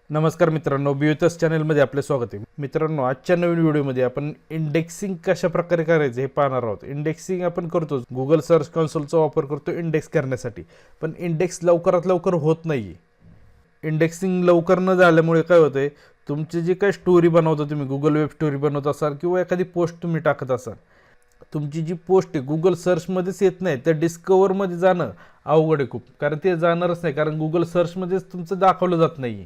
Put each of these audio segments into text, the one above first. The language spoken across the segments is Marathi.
नमस्कार मित्रांनो, बीयूतस चॅनलमध्ये आपले स्वागत आहे. मित्रांनो, आजच्या नवीन व्हिडिओमध्ये आपण इंडेक्सिंग कशा प्रकारे करायचं हे पाहणार आहोत. इंडेक्सिंग आपण करतो, गुगल सर्च कन्सोलचा वापर करतो इंडेक्स करण्यासाठी, पण इंडेक्स लवकरात लवकर होत नाही. इंडेक्सिंग लवकर न झाल्यामुळे काय होतंय, तुमची जी काही स्टोरी बनवता तुम्ही, गुगल वेब स्टोरी बनवत असाल किंवा एखादी पोस्ट तुम्ही टाकत असाल, तुमची जी पोस्ट आहे गुगल सर्चमध्येच येत नाही, तर डिस्कवरमध्ये जाणं अवघड आहे खूप. कारण ते जाणारच नाही, कारण गुगल सर्चमध्येच तुमचं दाखवलं जात नाही.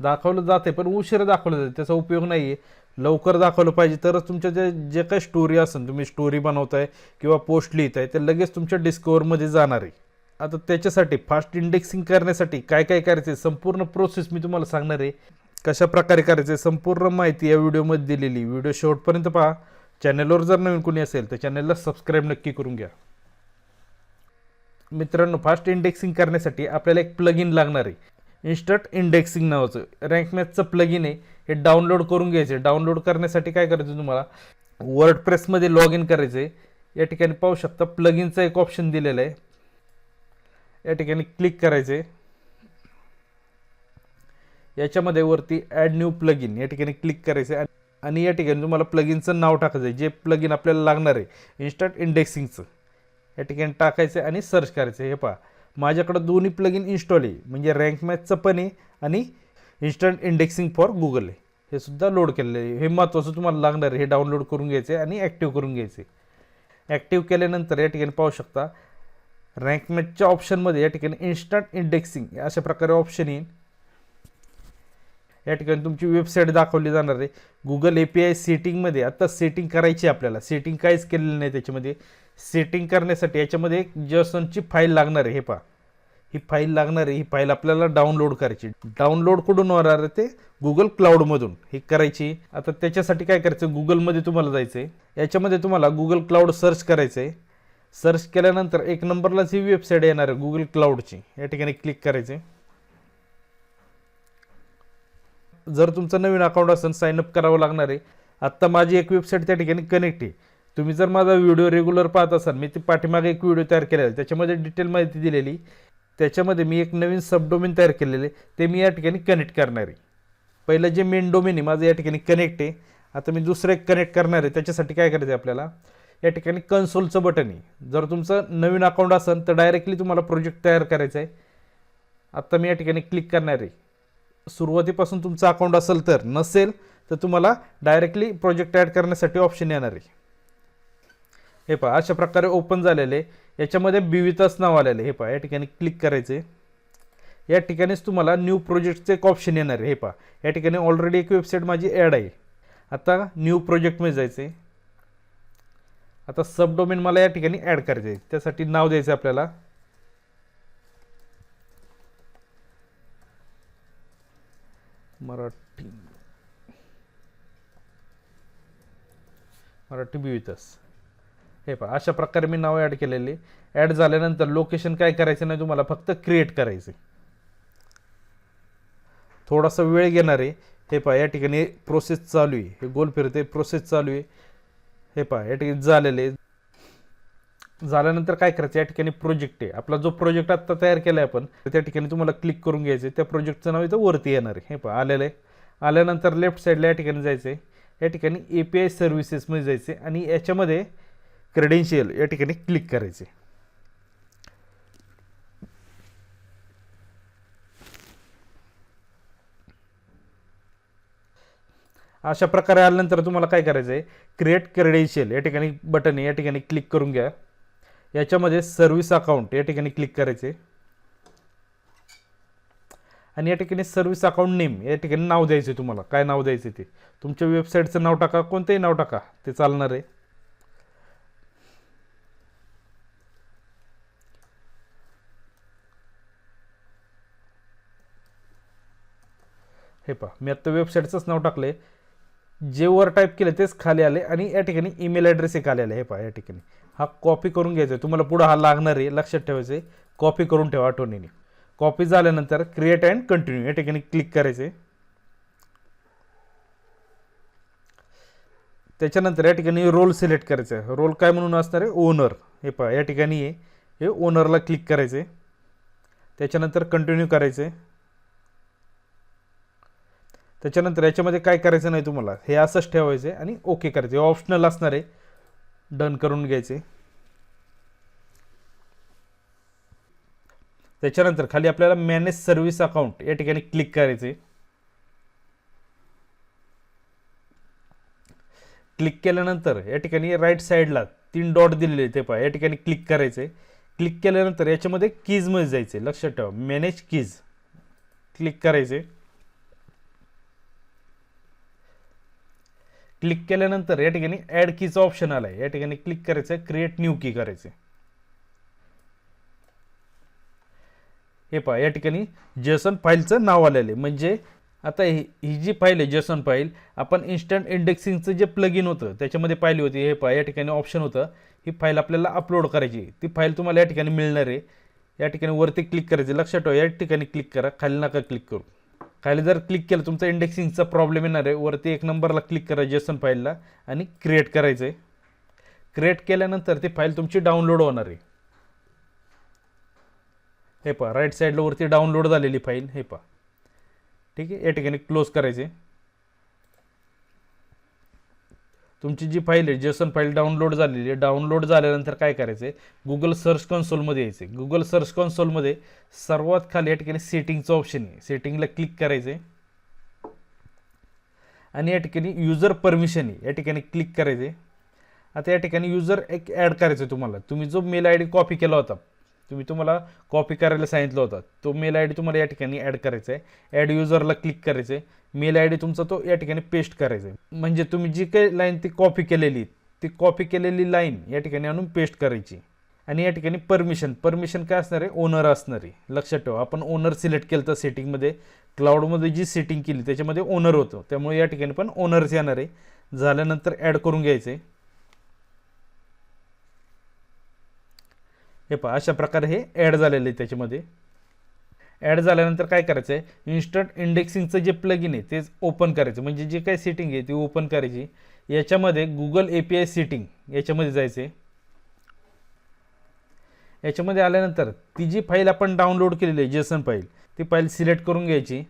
दाखवलं जाते पण उशीर दाखवलं जाते, त्याचा उपयोग नाही आहे. लवकर दाखवलं पाहिजे तरच तुमच्या जे काही स्टोरी असेल, तुम्ही स्टोरी बनवताय किंवा पोस्ट लिहिताय, ते लगेच तुमच्या डिस्कवरमध्ये जाणार आहे. आता त्याच्यासाठी फास्ट इंडेक्सिंग करण्यासाठी काय काय करायचं संपूर्ण प्रोसेस मी तुम्हाला सांगणार आहे. कशा प्रकारे करायचं संपूर्ण माहिती या व्हिडिओमध्ये दिलेली. व्हिडिओ शेवटपर्यंत पहा. चॅनलवर जर नवीन कोणी असेल तर चॅनलला सबस्क्राईब नक्की करून घ्या. मित्रांनो, फास्ट इंडेक्सिंग करण्यासाठी आपल्याला एक प्लगइन लागणार आहे, इन्स्टंट इंडेक्सिंग नावाचं. रँक मॅथचं प्लगइन आहे, हे डाउनलोड करून घ्यायचं. डाउनलोड करण्यासाठी काय करायचं, तुम्हाला वर्डप्रेसमध्ये लॉग इन करायचं आहे. या ठिकाणी पाहू शकता प्लगइनचा एक ऑप्शन दिलेला आहे, या ठिकाणी क्लिक करायचं आहे. याच्यामध्ये वरती ॲड न्यू प्लगइन या ठिकाणी क्लिक करायचं आहे आणि या ठिकाणी तुम्हाला प्लगइनचं नाव टाकायचं आहे, जे प्लगइन आपल्याला लागणार आहे इन्स्टंट इंडेक्सिंगचं. या ठिकाणी टाकायचं आणि सर्च करायचं. हे पहा, माझ्याकडं दोन्ही प्लगइन इन्स्टॉल आहे, म्हणजे रँक मॅथचं पण आहे आणि इन्स्टंट इंडेक्सिंग फॉर गुगल आहे, हे सुद्धा लोड केलेलं आहे. हे महत्त्वाचं तुम्हाला लागणार आहे. हे डाउनलोड करून घ्यायचे आणि ॲक्टिव्ह करून घ्यायचे. ॲक्टिव्ह केल्यानंतर या ठिकाणी पाहू शकता रँक मॅथच्या ऑप्शनमध्ये या ठिकाणी इन्स्टंट इंडेक्सिंग अशा प्रकारे ऑप्शन येईल. या ठिकाणी तुमची वेबसाईट दाखवली जाणार आहे. गुगल API सेटिंगमध्ये आता सेटिंग करायची आपल्याला. सेटिंग काहीच केलेलं नाही त्याच्यामध्ये. सेटिंग करण्यासाठी याच्यामध्ये एक JSONची फाईल लागणार आहे. हे पहा, ही फाईल लागणार आहे. ही फाईल आपल्याला डाउनलोड करायची. डाउनलोड कुठून होणार आहे, ते गुगल क्लाउडमधून ही करायची. आता त्याच्यासाठी काय करायचं, गुगलमध्ये तुम्हाला जायचं आहे. याच्यामध्ये तुम्हाला गुगल क्लाउड सर्च करायचं आहे. सर्च केल्यानंतर एक नंबरलाच ही वेबसाईट येणार आहे गुगल क्लाउडची. या ठिकाणी क्लिक करायचे. जर तुमचं नवीन अकाउंट असेल साइन अप करावं लागणार आहे. आत्ता माझी एक वेबसाईट त्या ठिकाणी कनेक्ट आहे. तुम्ही जर माझा व्हिडिओ रेग्युलर पाहत असाल, मी ती पाठीमागे एक व्हिडिओ तयार केलेला आहे, त्याच्यामध्ये डिटेल माहिती दिलेली. त्याच्यामध्ये मी एक नवीन सबडोमेन तयार केलेले, ते मी या ठिकाणी कनेक्ट करणार आहे. पहिलं जे मेन डोमेन आहे माझं या ठिकाणी कनेक्ट आहे. आता मी दुसरं एक कनेक्ट करणार आहे. त्याच्यासाठी काय करायचं आहे, आपल्याला या ठिकाणी कन्सोलचं बटन आहे. जर तुमचं नवीन अकाउंट असेल तर डायरेक्टली तुम्हाला प्रोजेक्ट तयार करायचा आहे. आत्ता मी या ठिकाणी क्लिक करणार आहे. सुरुवातीपासून तुमचं अकाउंट असेल तर, नसेल तर तुम्हाला डायरेक्टली प्रोजेक्ट ॲड करण्यासाठी ऑप्शन येणार आहे. हे पहा, अशा प्रकारे ओपन झालेले. याच्यामध्ये बीयूतस नाव आलेलं. हे पहा, या ठिकाणी क्लिक करायचे. या ठिकाणीच तुम्हाला न्यू प्रोजेक्टचं एक ऑप्शन येणार आहे. हे पहा, या ठिकाणी ऑलरेडी एक वेबसाईट माझी ॲड आहे. आता न्यू प्रोजेक्टमध्ये जायचं आहे. आता सबडोमेन मला या ठिकाणी ॲड करायचं आहे. त्यासाठी नाव द्यायचं आपल्याला. मराठी बीयूतस. हे पहा, अशा प्रकारे मी नाव ॲड केलेले. ॲड झाल्यानंतर लोकेशन काय करायचं नाही, तुम्हाला फक्त क्रिएट करायचे. थोडासा वेळ घेणार आहे. हे पहा, या ठिकाणी प्रोसेस चालू आहे. हे गोल फिरते, प्रोसेस चालू आहे. हे पहा, या ठिकाणी झालेले. झाल्यानंतर काय करायचं, या ठिकाणी प्रोजेक्ट आहे आपला, जो प्रोजेक्ट आत्ता तयार केला आहे आपण, त्या ठिकाणी तुम्हाला क्लिक करून घ्यायचं आहे. त्या प्रोजेक्टचं नाव इथं वरती येणार आहे. हे पहा, आलेलं आहे. आल्यानंतर लेफ्ट साईडला या ठिकाणी जायचं आहे. या ठिकाणी API सर्व्हिसेसमध्ये जायचे आणि याच्यामध्ये क्रेडेन्शियल या ठिकाणी क्लिक करायचे. अशा प्रकारे आल्यानंतर तुम्हाला काय करायचं आहे, क्रिएट क्रेडेन्शियल या ठिकाणी बटन आहे, या ठिकाणी क्लिक करून घ्या. याच्यामध्ये सर्व्हिस अकाउंट या ठिकाणी क्लिक करायचे आणि या ठिकाणी सर्व्हिस अकाउंट नेम या ठिकाणी नाव द्यायचे. तुम्हाला काय नाव द्यायचे ते तुमच्या वेबसाईटचं नाव टाका, कोणतंही नाव टाका, ते चालणार आहे. हे पहा, मी आत्ता वेबसाईटचंच नाव टाकले. जे वर टाईप केलं तेच खाली आले आणि या ठिकाणी ईमेल ॲड्रेस एक आलेला आहे. हे पहा, या ठिकाणी हा कॉपी करून घ्यायचा आहे. तुम्हाला पुढं हा लागणार आहे, लक्षात ठेवायचं आहे. कॉपी करून ठेवा आठवणीने. कॉपी झाल्यानंतर क्रिएट अँड कंटिन्यू या ठिकाणी क्लिक करायचे. त्याच्यानंतर या ठिकाणी रोल सिलेक्ट करायचा आहे. रोल काय म्हणून असणार आहे, ओनर. हे पहा, या ठिकाणी हे ओनरला क्लिक करायचे. त्याच्यानंतर कंटिन्यू करायचे. त्याच्यानंतर याच्यामध्ये काय करायचं नाही तुम्हाला, हे असंच ठेवायचं आणि ओके करायचं, हे ऑप्शनल असणार आहे, डन करून घ्यायचे. त्याच्यानंतर खाली आपल्याला मॅनेज सर्व्हिस अकाउंट या ठिकाणी क्लिक करायचे. क्लिक केल्यानंतर या ठिकाणी राईट साईडला 3 डॉट दिलेले ते पहा, या ठिकाणी क्लिक करायचे. क्लिक केल्यानंतर याच्यामध्ये कीजमध्ये जायचे, लक्षात ठेवा मॅनेज कीज क्लिक करायचे. क्लिक केल्यानंतर या ठिकाणी ॲड कीचा ऑप्शन आला आहे, या ठिकाणी क्लिक करायचं, क्रिएट न्यू की करायचे. हे पहा या ठिकाणी जेसन फाईलचं नाव आलेलं आहे. म्हणजे आता ही जी फाईल आहे जेसन फाईल, आपण इन्स्टंट इंडेक्सिंगचं जे प्लगइन होतं त्याच्यामध्ये पाहिली होती. हे पहा या ठिकाणी ऑप्शन होतं, ही फाईल आपल्याला अपलोड करायची. ती फाईल तुम्हाला या ठिकाणी मिळणार आहे. या ठिकाणी वरती क्लिक करायचे, लक्षात ठेवा या ठिकाणी क्लिक करा, खाली नका क्लिक करू. खाली जर क्लिक केलं तुमचा इंडेक्सिंगचा प्रॉब्लेम येणार आहे. वरती 1 नंबरला क्लिक करा जेसन फाईलला आणि क्रिएट करायचं आहे. क्रिएट केल्यानंतर ती फाईल तुमची डाउनलोड होणार आहे. हे पहा राईट साईडला वरती डाउनलोड झालेली फाईल, हे पहा. ठीक आहे, या ठिकाणी क्लोज करायचे. तुमची जी फाईल आहे जेसन फाईल डाउनलोड झालेली आहे. डाउनलोड झाल्यानंतर काय करायचं आहे, गुगल सर्च कन्सोलमध्ये यायचे. गुगल सर्च कन्सोलमध्ये सर्वात खाली या ठिकाणी सेटिंगचं ऑप्शन आहे, सेटिंगला क्लिक करायचे आणि या ठिकाणी युजर परमिशन आहे, या ठिकाणी क्लिक करायचे. आता या ठिकाणी युजर एक ॲड करायचं आहे तुम्हाला. तुम्ही जो मेल ID कॉपी केला होता, तुम्हाला कॉपी करायला सांगितलं होतं, तो मेल ID तुम्हाला या ठिकाणी ॲड करायचा आहे. ॲड युजरला क्लिक करायचं आहे. मेल ID तुमचा तो या ठिकाणी पेस्ट करायचा आहे. म्हणजे तुम्ही जी काही लाईन ती कॉपी केलेली लाईन या ठिकाणी आणून पेस्ट करायची. आणि या ठिकाणी परमिशन काय असणार आहे, ओनर असणार आहे. लक्षात ठेवा आपण ओनर सिलेक्ट केलं तर सेटिंगमध्ये, क्लाउडमध्ये जी सेटिंग केली त्याच्यामध्ये ओनर होतं, त्यामुळे या ठिकाणी पण ओनरच येणार आहे. झाल्यानंतर ॲड करून घ्यायचं आहे. हे पहा अशा प्रकारे हे ॲड झालेलं आहे. त्याच्यामध्ये ॲड झाल्यानंतर काय करायचं आहे, इन्स्टंट इंडेक्सिंगचं जे प्लगइन आहे तेच ओपन करायचं. म्हणजे जी काही सेटिंग आहे ती ओपन करायची. याच्यामध्ये गुगल API सेटिंग याच्यामध्ये जायचं आहे. याच्यामध्ये आल्यानंतर ती जी फाईल आपण डाउनलोड केलेली आहे जेसन फाईल, ती फाईल सिलेक्ट करून घ्यायची.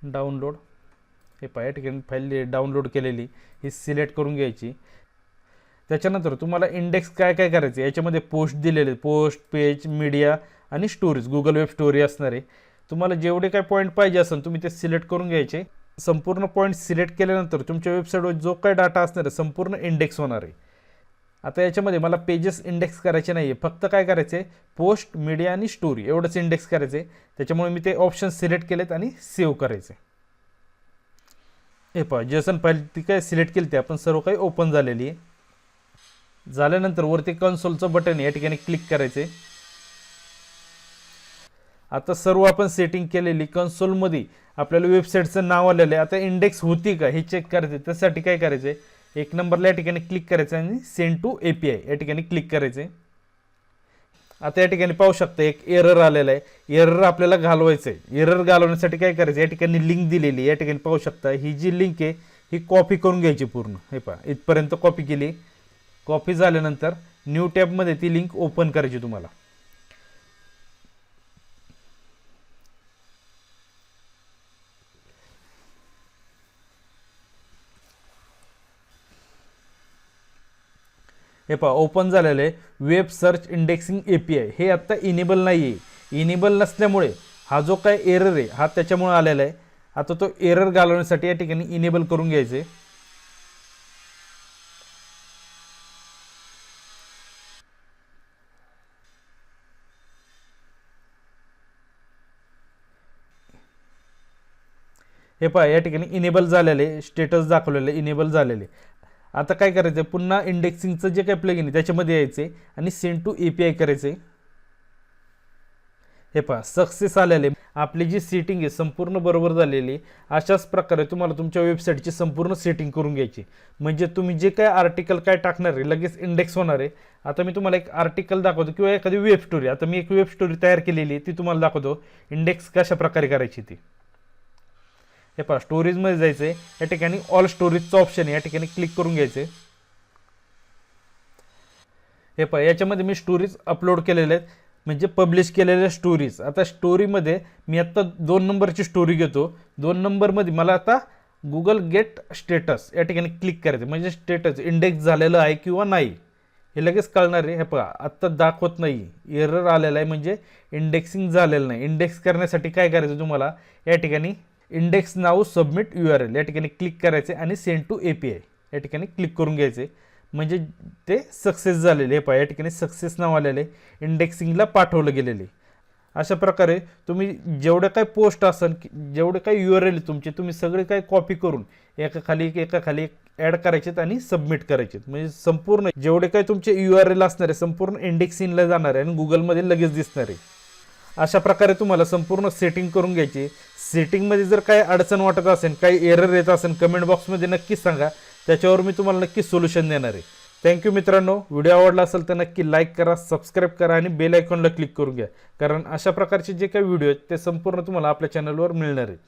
डाउनलोड, हे पहा या ठिकाणी फाईल डाउनलोड केलेली ही सिलेक्ट करून घ्यायची. त्याच्यानंतर तुम्हाला इंडेक्स काय काय करायचं, याच्यामध्ये पोस्ट दिलेले, पोस्ट, पेज, मीडिया आणि स्टोरीज, गुगल वेब स्टोरी असणार आहे. तुम्हाला जेवढे काय पॉईंट पाहिजे असेल तुम्ही ते सिलेक्ट करून घ्यायचे. संपूर्ण पॉईंट सिलेक्ट केल्यानंतर तुमच्या वेबसाईटवर जो काय डाटा असणार आहे संपूर्ण इंडेक्स होणार आहे. आता याच्यामध्ये मला पेजेस इंडेक्स करायचे नाही आहे, फक्त काय करायचे, पोस्ट, मीडिया आणि स्टोरी एवढंच इंडेक्स करायचे. त्याच्यामुळे मी ते ऑप्शन सिलेक्ट केलेत आणि सेव्ह करायचे. हे पहा जेसन फाईल ती काय सिलेक्ट केली ते आपण सर्व काही ओपन झालेली आहे. झाल्यानंतर वरती कन्सोलचं बटन या ठिकाणी क्लिक करायचे. आता सर्व आपण सेटिंग केलेली कन्सोलमध्ये आपल्याला वेबसाईटचं नाव आलेलं आहे. आता इंडेक्स होती का हे चेक करायचं, त्यासाठी काय करायचं, 1 नंबरला या ठिकाणी क्लिक करायचं आणि सेंड टू API या ठिकाणी क्लिक करायचे. आता या ठिकाणी पाहू शकता एक एरर आलेला आहे. एरर आपल्याला घालवायचं आहे. एरर घालवण्यासाठी काय करायचं, या ठिकाणी लिंक दिलेली या ठिकाणी पाहू शकता. ही जी लिंक आहे ही कॉपी करून घ्यायची पूर्ण. हे पहा इथपर्यंत कॉपी केली. कॉपी झाल्यानंतर न्यू टॅबमध्ये ती लिंक ओपन करायची तुम्हाला. हे पहा ओपन झालेलं आहे. वेब सर्च इंडेक्सिंग API हे आत्ता इनेबल नाही आहे. इनेबल नसल्यामुळे हा जो काय एरर आहे हा त्याच्यामुळे आलेला आहे. आता तो एरर घालवण्यासाठी या ठिकाणी इनेबल करून घ्यायचे. हे पहा या ठिकाणी इनेबल झालेले, स्टेटस दाखवलेले इनेबल झालेले. आता काय करायचं, पुन्हा इंडेक्सिंगचं जे काही प्लगइन आहे त्याच्यामध्ये यायचे आणि सेंड टू API करायचे. हे पहा सक्सेस आलेले. आपली जी सेटिंग आहे संपूर्ण बरोबर झालेली. अशाच प्रकारे तुम्हाला तुमच्या वेबसाईटची संपूर्ण सेटिंग करून घ्यायची. म्हणजे तुम्ही जे काय आर्टिकल काय टाकणार आहे लगेच इंडेक्स होणार आहे. आता मी तुम्हाला एक आर्टिकल दाखवतो किंवा एखादी वेब स्टोरी. आता मी एक वेब स्टोरी तयार केलेली आहे ती तुम्हाला दाखवतो इंडेक्स कशा प्रकारे करायची ती. हे पहा स्टोरेजमध्ये जायचं आहे. या ठिकाणी ऑल स्टोरेजचं ऑप्शन आहे, या ठिकाणी क्लिक करून घ्यायचे. हे पहा याच्यामध्ये मी स्टोरेज अपलोड केलेले आहेत. म्हणजे पब्लिश केलेल्या स्टोरीज. आता स्टोरीमध्ये मी आत्ता 2 नंबरची स्टोरी घेतो. 2 नंबरमध्ये मला आता गुगल गेट स्टेटस या ठिकाणी क्लिक करायचं, म्हणजे स्टेटस इंडेक्स झालेलं आहे किंवा नाही हे लगेच कळणार आहे. हे पहा आत्ता दाखवत नाही, एरर आलेला आहे, म्हणजे इंडेक्सिंग झालेलं नाही. इंडेक्स करण्यासाठी काय करायचं तुम्हाला, या ठिकाणी इंडेक्स नाव सबमिट URL या ठिकाणी क्लिक करायचे आणि सेंड टू API या ठिकाणी क्लिक करून घ्यायचे, म्हणजे ते सक्सेस झालेले. हे पहा या ठिकाणी सक्सेस नाव आलेले, इंडेक्सिंगला पाठवलं गेलेले. अशा प्रकारे तुम्ही जेवढे काही पोस्ट असेल, जेवढे काही URL तुमचे, तुम्ही सगळे काही कॉपी करून एकाखाली एक ॲड करायचेत आणि सबमिट करायचेत, म्हणजे संपूर्ण जेवढे काही तुमचे URL असणार आहे संपूर्ण इंडेक्सिंगला जाणार आहे आणि गुगलमध्ये लगेच दिसणार आहे. अशा प्रकारे तुम्हाला संपूर्ण सेटिंग करून घ्यायची. सेटिंगमध्ये जर काही अडचण वाटत असेल, काही एरर येत असेल, कमेंट बॉक्समध्ये नक्कीच सांगा, त्याच्यावर मी तुम्हाला नक्कीच सोल्युशन देणार आहे. थँक्यू मित्रांनो. व्हिडिओ आवडला असेल तर नक्की लाईक करा, सबस्क्राईब करा आणि बेल आयकॉनला क्लिक करून घ्या, कारण अशा प्रकारचे जे काही व्हिडिओ आहेत ते संपूर्ण तुम्हाला आपल्या चॅनलवर मिळणार आहेत.